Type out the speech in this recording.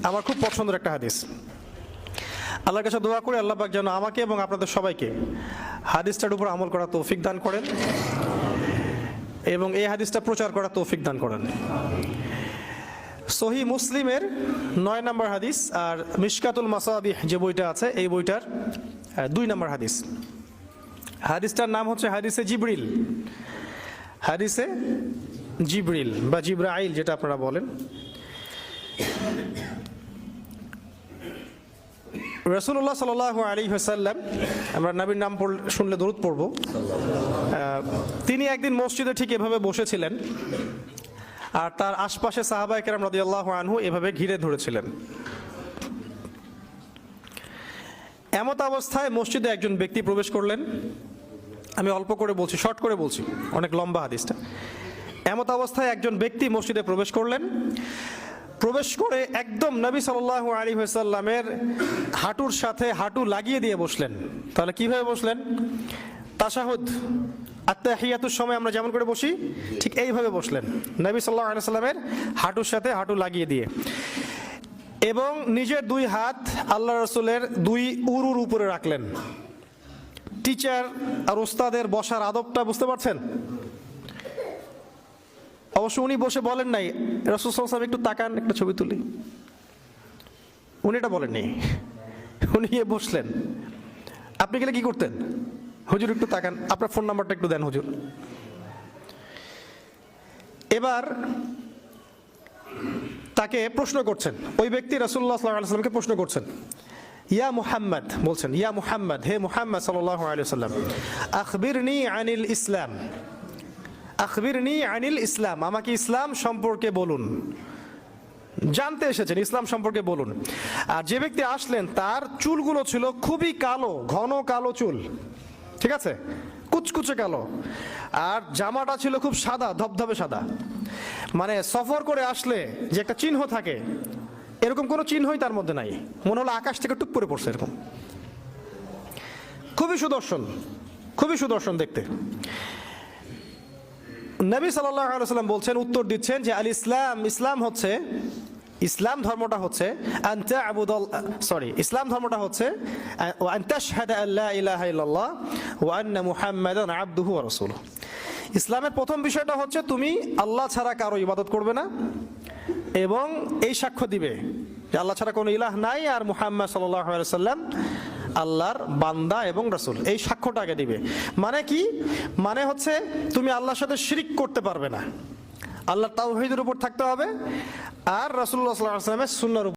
আমার খুব পছন্দের একটা হাদিস। আল্লাহর কাছে দোয়া করি আল্লাহ পাক যেন আমাকে এবং আপনাদের সবাইকে হাদিসটার উপর আমল করা তৌফিক দান করেন এবং এই হাদিসটা প্রচার করা তৌফিক দান করেন। সহিহ মুসলিমের 9 নম্বর হাদিস আর মিশকাতুল মাসাবিহ যে বইটা আছে এই বইটার 2 নম্বর হাদিস। হাদিসটার নাম হচ্ছে হাদিসে জিবরিল। হাদিসে জিবরিল বা জিব্রাইল যেটা আপনারা বলেন। রাসূলুল্লাহ সাল্লাল্লাহু আলাইহি ওয়াসাল্লাম, আমরা নবীর নাম শুনলে দরুদ পড়ব, তিনি একদিন মসজিদে ঠিক এভাবে বসেছিলেন আর তার আশপাশে সাহাবায়ে কেরাম রাদিয়াল্লাহু আনহু এভাবে ঘিরে ধরেছিলেন। এমত অবস্থায় মসজিদে একজন ব্যক্তি প্রবেশ করলেন। আমি অল্প করে বলছি, শর্ট করে বলছি, অনেক লম্বা হাদিসটা। এমত অবস্থায় একজন ব্যক্তি মসজিদে প্রবেশ করলেন। প্রবেশ করে একদম নবী সাল্লাল্লাহু আলাইহি ওয়াসাল্লামের হাঁটুর সাথে হাঁটু লাগিয়ে দিয়ে বসলেন। তাহলে কিভাবে বসলেন? তাশাহুদ আত্তাহিয়াতুর সময় আমরা যেমন করে বসি ঠিক এইভাবে বসলেন, নবী সাল্লাল্লাহু আলাইহি ওয়াসাল্লামের হাঁটুর সাথে হাঁটু লাগিয়ে দিয়ে, এবং নিজের 2 হাত আল্লাহ রাসূলের 2 উরুর উপরে রাখলেন। টিচার আর ওস্তাদের বসার আদবটা বুঝতে পারছেন? অবশ্য উনি বসে বলেন নাই রাসূল সাল্লাল্লাহু আলাইহি ওয়াসাল্লাম একটু তাকান, একটা ছবি তুলি, উনি এটা বলেননি। উনি বসলেন। আপনি গেলে কি করতেন? হুজুর একটু তাকান, আপনার ফোন নাম্বারটা একটু দেন হুজুর। এবার তাকে প্রশ্ন করছেন, ওই ব্যক্তি রাসূলুল্লাহ সাল্লাল্লাহু আলাইহি ওয়াসাল্লামকে প্রশ্ন করছেন, ইয়া মুহাম্মদ, বলছেন ইয়া মুহাম্মদ, হে মুহাম্মদ সাল্লাল্লাহু আলাইহি ওয়াসাল্লাম, আখবিরনি আনিল ইসলাম, আখবিরনি আনিল ইসলাম, আমাকে ইসলাম সম্পর্কে বলুন। জানতে এসেছেন, ইসলাম সম্পর্কে বলুন। আর যে ব্যক্তি আসলেন তার চুলগুলো ছিল খুবই কালো, ঘন কালো চুল, ঠিক আছে, কুচকুচে কালো, আর জামাটা ছিল খুব সাদা, ধবধবে সাদা। মানে সফর করে আসলে যে একটা চিহ্ন থাকে এরকম কোনো চিহ্নই তার মধ্যে নাই, মনে হলো আকাশ থেকে টুপ করে পড়ছে এরকম। খুবই সুদর্শন, খুবই সুদর্শন দেখতে। নবী সাল্লাল্লাহু আলাইহি ওয়াসাল্লাম বলছেন, উত্তর দিচ্ছেন যে আল ইসলাম, ইসলাম হচ্ছে, ইসলাম ধর্মটা হচ্ছে ইসলাম ধর্মটা হচ্ছে আন তাশহাদা আল্লা ইলাহা ইল্লাল্লাহ ওয়া আন্না মুহাম্মাদান আবদুহু ওয়া রাসূলুহু। ইসলামের প্রথম বিষয়টা হচ্ছে তুমি আল্লাহ ছাড়া কারো ইবাদত করবে না এবং এই সাক্ষ্য দিবে যে আল্লাহ ছাড়া কোনো ইলাহ নাই আর মুহাম্মদ সাল্লাল্লাহু আলাইহি ওয়াসাল্লাম আল্লাহর বান্দা এবং রাসূল। এই সাক্ষ্যটা আগে দিবে। মানে কি? মানে হচ্ছে তুমি আল্লাহর সাথে শিরক করতে পারবে না, আল্লাহর তাওহীদের উপর থাকতে হবে আর রাসূলুল্লাহ সাল্লাল্লাহু আলাইহি ওয়াসাল্লামের সুন্নাহর